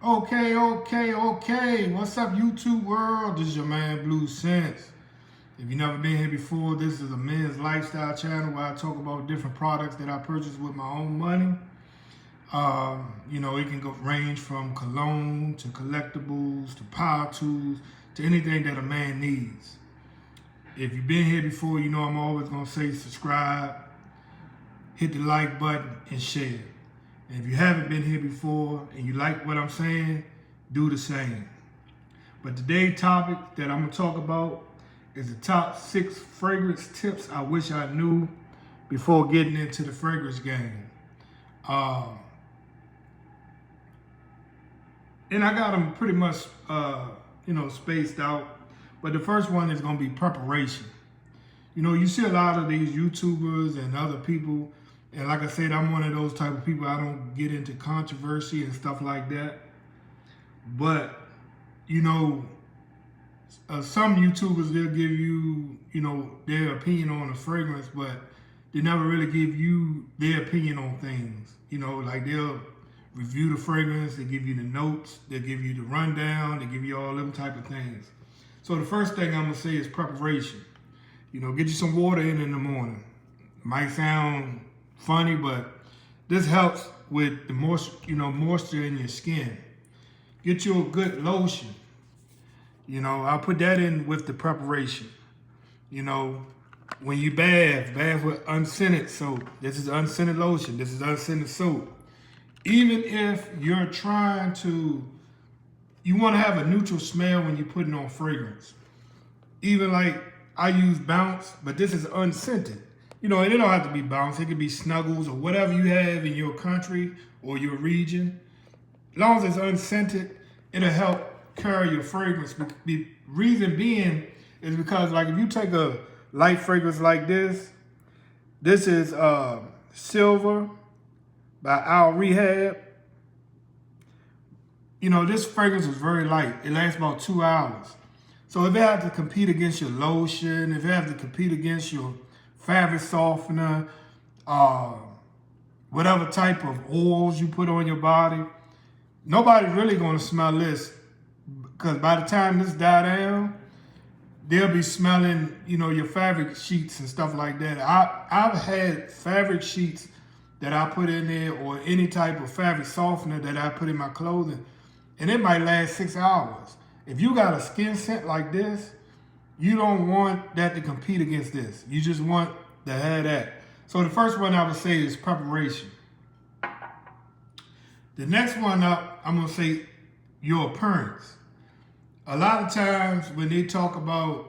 Okay. What's up, YouTube world? This is your man, Blue Sense. If you've never been here before, this is a men's lifestyle channel where I talk about different products that I purchase with my own money. It can range from cologne to collectibles to power tools to anything that a man needs. If you've been here before, you know I'm always going to say subscribe, hit the like button, and share. And if you haven't been here before and you like what I'm saying, do the same. But today's topic that I'm going to talk about is the top 6 fragrance tips I wish I knew before getting into the fragrance game. And I got them pretty much, spaced out. But the first one is going to be preparation. You see a lot of these YouTubers and other people, and like I said, I'm one of those type of people. I don't get into controversy and stuff like that. But, some YouTubers, they'll give you, their opinion on a fragrance, but they never really give you their opinion on things. Like they'll review the fragrance, they give you the notes, they give you the rundown, they give you all them type of things. So the first thing I'm gonna say is preparation. Get you some water in the morning. Might sound funny, but this helps with the moisture in your skin. Get you a good lotion. I'll put that in with the preparation. When you bath with unscented soap. This is unscented lotion. This is unscented soap. Even if you're trying to, you want to have a neutral smell when you're putting on fragrance. Even like I use Bounce, but this is unscented. And it don't have to be Bounce. It could be Snuggles or whatever you have in your country or your region. As long as it's unscented, it'll help carry your fragrance. The reason being is because, like, if you take a light fragrance like this is Silver by Al Rehab. This fragrance is very light. It lasts about 2 hours. So if it has to compete against your lotion, if it has to compete against your fabric softener, whatever type of oils you put on your body, nobody's really going to smell this, because by the time this die down, they'll be smelling, your fabric sheets and stuff like that. I've had fabric sheets that I put in there, or any type of fabric softener that I put in my clothing, and it might last 6 hours. If you got a skin scent like this, you don't want that to compete against this. You just want to have that. So the first one I would say is preparation. The next one up, I'm going to say your appearance. A lot of times when they talk about,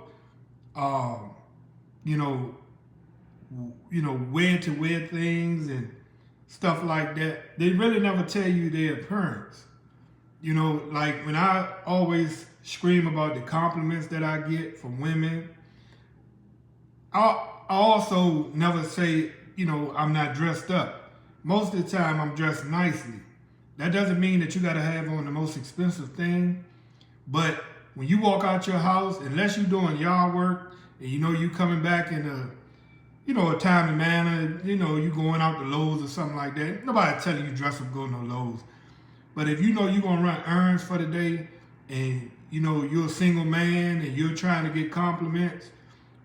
where to wear things and stuff like that, they really never tell you their appearance. Like when I always scream about the compliments that I get from women, I also never say, I'm not dressed up. Most of the time I'm dressed nicely. That doesn't mean that you got to have on the most expensive thing, but when you walk out your house, unless you're doing yard work and you coming back in a timely manner, you going out to Lowe's or something like that, nobody telling you dress up, go to no Lowe's. But if you're going to run errands for the day and, you're a single man and you're trying to get compliments,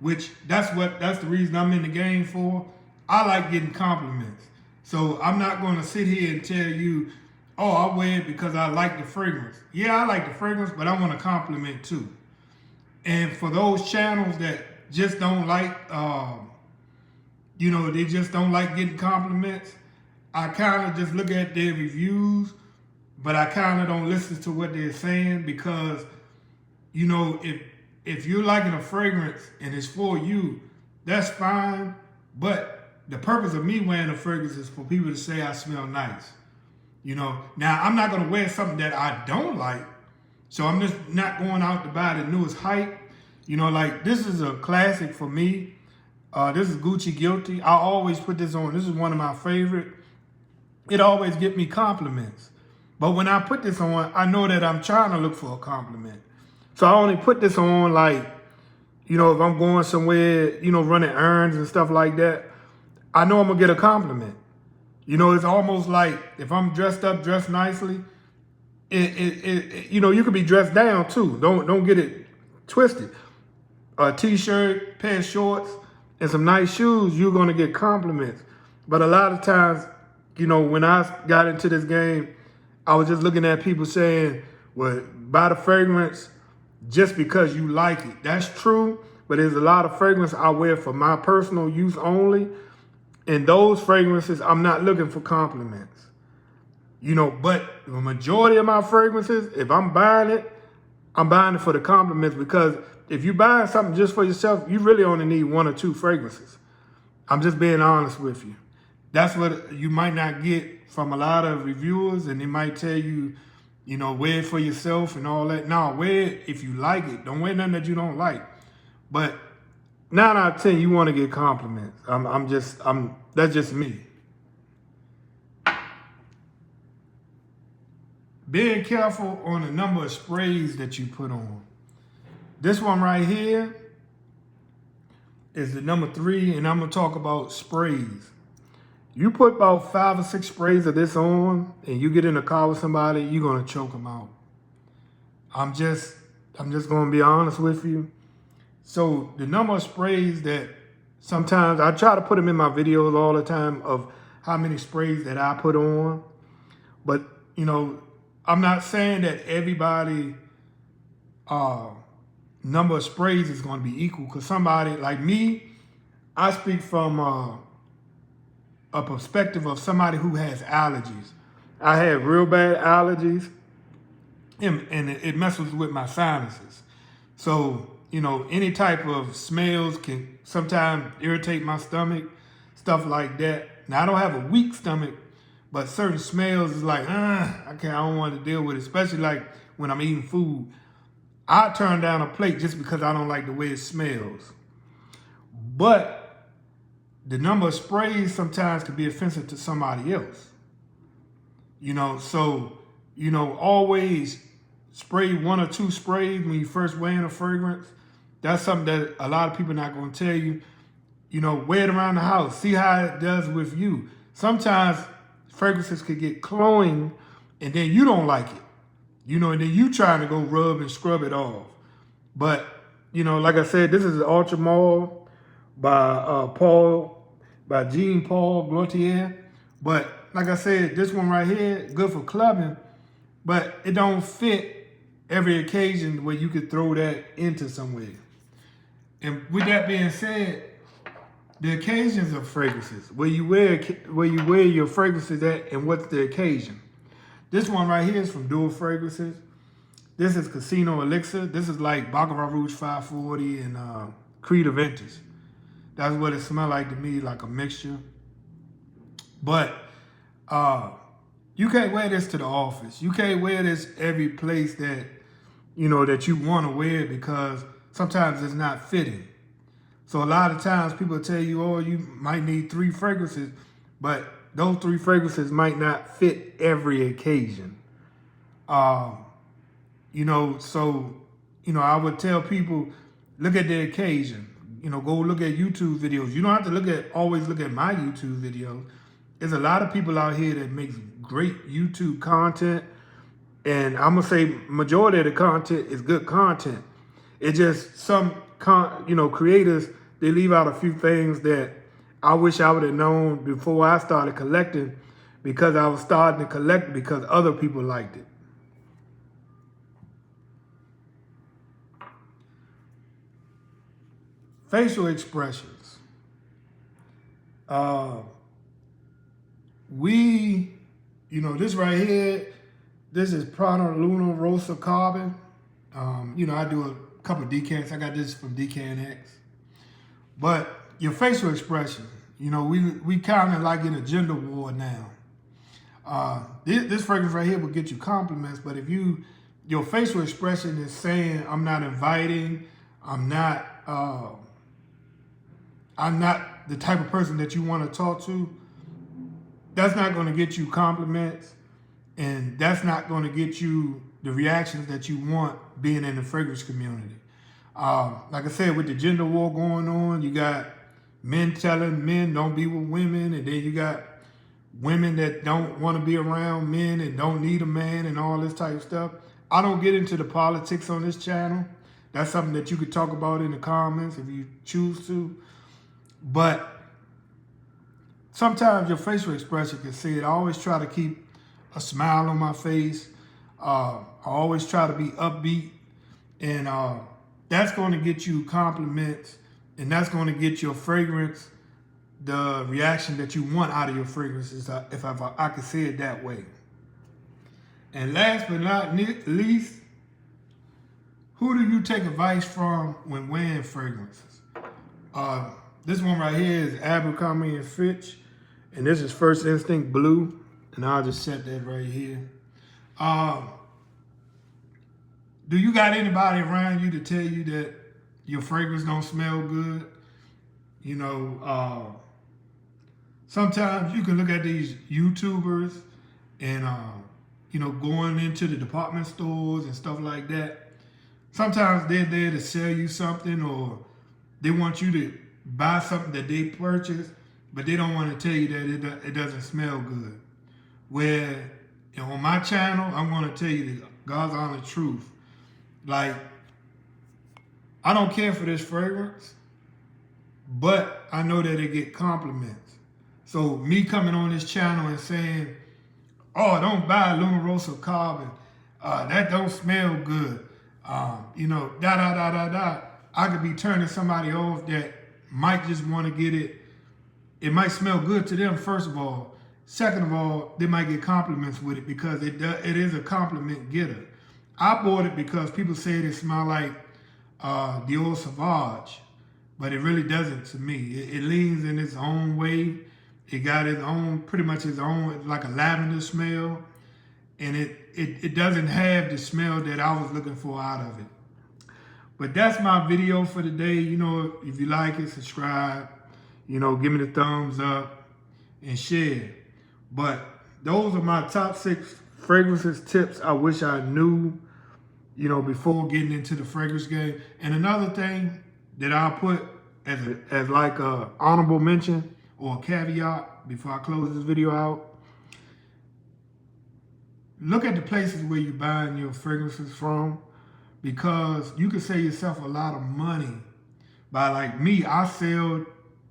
which that's the reason I'm in the game for. I like getting compliments. So I'm not going to sit here and tell you, oh, I wear it because I like the fragrance. Yeah, I like the fragrance, but I want a compliment too. And for those channels that just don't like, they just don't like getting compliments, I kind of just look at their reviews, but I kind of don't listen to what they're saying, because, if you're liking a fragrance and it's for you, that's fine. But the purpose of me wearing a fragrance is for people to say I smell nice. Now I'm not going to wear something that I don't like. So I'm just not going out to buy the newest hype. Like this is a classic for me. This is Gucci Guilty. I always put this on. This is one of my favorite. It always get me compliments. But when I put this on, I know that I'm trying to look for a compliment. So I only put this on like, if I'm going somewhere, running errands and stuff like that, I know I'm going to get a compliment. It's almost like if I'm dressed nicely, you know, you could be dressed down too. Don't get it twisted. A t-shirt, pair of shorts, and some nice shoes, you're gonna get compliments. But a lot of times, you know, when I got into this game, I was just looking at people saying, well, buy the fragrance just because you like it. That's true, but there's a lot of fragrance I wear for my personal use only. And those fragrances, I'm not looking for compliments. You know, but the majority of my fragrances, if I'm buying it, I'm buying it for the compliments, because if you're buying something just for yourself, you really only need 1 or 2 fragrances. I'm just being honest with you. That's what you might not get from a lot of reviewers, and they might tell you, you know, wear it for yourself and all that. No, wear it if you like it. Don't wear nothing that you don't like. But 9 out of 10, you want to get compliments. That's just me. Being careful on the number of sprays that you put on. This one right here is the number 3, and I'm gonna talk about sprays. You put about 5 or 6 sprays of this on, and you get in a car with somebody, you're gonna choke them out. I'm just gonna be honest with you. So the number of sprays that sometimes I try to put them in my videos all the time of how many sprays that I put on, but you know, I'm not saying that everybody number of sprays is going to be equal, because somebody like me, I speak from a perspective of somebody who has allergies. I have real bad allergies, and it messes with my sinuses. So, you know, any type of smells can sometimes irritate my stomach, stuff like that. Now, I don't have a weak stomach, but certain smells is like, I don't want to deal with it, especially like when I'm eating food. I turn down a plate just because I don't like the way it smells. But the number of sprays sometimes can be offensive to somebody else. You know, so, you know, always spray 1 or 2 sprays when you first wearing a fragrance. That's something that a lot of people are not going to tell you. You know, wear it around the house. See how it does with you. Sometimes fragrances could get cloying, and then you don't like it. You know, and then you trying to go rub and scrub it off. But, you know, like I said, this is Ultra Mall by Jean Paul Gaultier. But like I said, this one right here, good for clubbing, but it don't fit every occasion where you could throw that into somewhere. And with that being said, the occasions of fragrances, where you wear your fragrances at, and what's the occasion. This one right here is from Dual Fragrances. This is Casino Elixir. This is like Baccarat Rouge 540 and Creed Aventus. That's what it smells like to me, like a mixture. But you can't wear this to the office. You can't wear this every place that, you know, that you want to wear, because sometimes it's not fitting. So a lot of times people tell you, oh, you might need 3 fragrances, but those 3 fragrances might not fit every occasion. You know, so, you know, I would tell people, look at the occasion. You know, go look at YouTube videos. You don't have to always look at my YouTube videos. There's a lot of people out here that makes great YouTube content, and I'm gonna say majority of the content is good content. It's just some creators, they leave out a few things that I wish I would have known before I started collecting, because I was starting to collect because other people liked it. Facial expressions. This right here, this is Prada Luna Rosa Carbon. I do a couple of decants. I got this from Decan X. But your facial expression, we kind of like in a gender war now. This fragrance right here will get you compliments, but if your facial expression is saying, I'm not inviting, I'm not the type of person that you want to talk to, that's not going to get you compliments, and that's not going to get you the reactions that you want being in the fragrance community. Like I said, with the gender war going on, you got men telling men don't be with women, and then you got women that don't want to be around men and don't need a man and all this type of stuff. I don't get into the politics on this channel. That's something that you could talk about in the comments if you choose to. But sometimes your facial expression can say it. I always try to keep a smile on my face. I always try to be upbeat. And that's going to get you compliments. And that's going to get your fragrance the reaction that you want out of your fragrances, if I could say it that way. And last but not least, who do you take advice from when wearing fragrances? This one right here is Abercrombie & Fitch, and this is First Instinct Blue, and I'll just set that right here. Do you got anybody around you to tell you that your fragrance don't smell good? You know, sometimes you can look at these YouTubers and, you know, going into the department stores and stuff like that. Sometimes they're there to sell you something, or they want you to buy something that they purchased, but they don't want to tell you that it doesn't smell good. Where, you know, on my channel, I'm going to tell you the God's honest truth. Like, I don't care for this fragrance, but I know that it get compliments. So me coming on this channel and saying, oh, don't buy Luna Rosa Carbon, that don't smell good, you know, I could be turning somebody off that might just want to get it. It might smell good to them, first of all. Second of all, they might get compliments with it because it is a compliment getter. I bought it because people say it smells like Dior Sauvage, but it really doesn't to me. It leans in its own way. It got its own, pretty much its own, like a lavender smell. And it doesn't have the smell that I was looking for out of it. But that's my video for today. You know, if you like it, subscribe. You know, give me the thumbs up and share. But those are my top 6 fragrances tips I wish I knew, you know, before getting into the fragrance game. And another thing that I'll put as like a honorable mention or a caveat before I close this video out, look at the places where you're buying your fragrances from, because you can save yourself a lot of money by, like me, I sell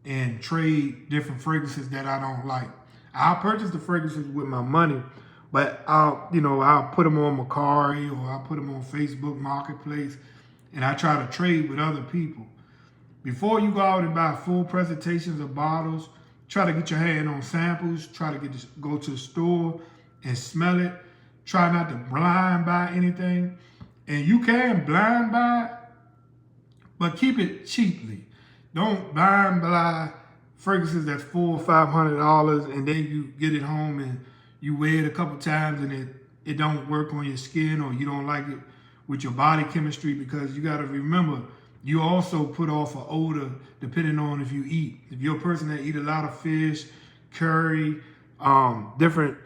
and trade different fragrances that I don't like. I'll purchase the fragrances with my money, but I'll put them on Mercari, or I'll put them on Facebook Marketplace, and I try to trade with other people. Before you go out and buy full presentations of bottles, try to get your hand on samples, try to go to the store and smell it. Try not to blind buy anything. And you can blind buy, but keep it cheaply. Don't blind buy fragrances that's $400 or $500 and then you get it home and you wear it a couple times and it don't work on your skin, or you don't like it with your body chemistry, because you got to remember, you also put off an odor depending on if you eat. If you're a person that eat a lot of fish, curry, different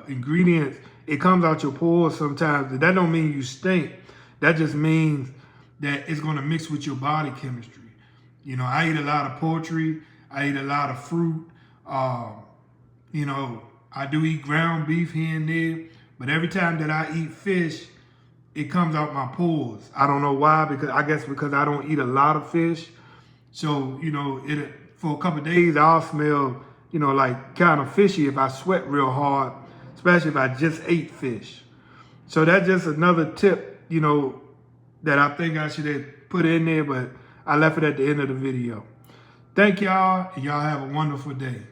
ingredients, it comes out your pores sometimes. That don't mean you stink. That just means that it's going to mix with your body chemistry. You know, I eat a lot of poultry. I eat a lot of fruit. You know, I do eat ground beef here and there. But every time that I eat fish, it comes out my pores. I don't know why, because I don't eat a lot of fish. So, you know, for a couple of days, I'll smell, you know, like kind of fishy if I sweat real hard, especially if I just ate fish. So that's just another tip, you know, that I think I should have put in there, but I left it at the end of the video. Thank y'all, and y'all have a wonderful day.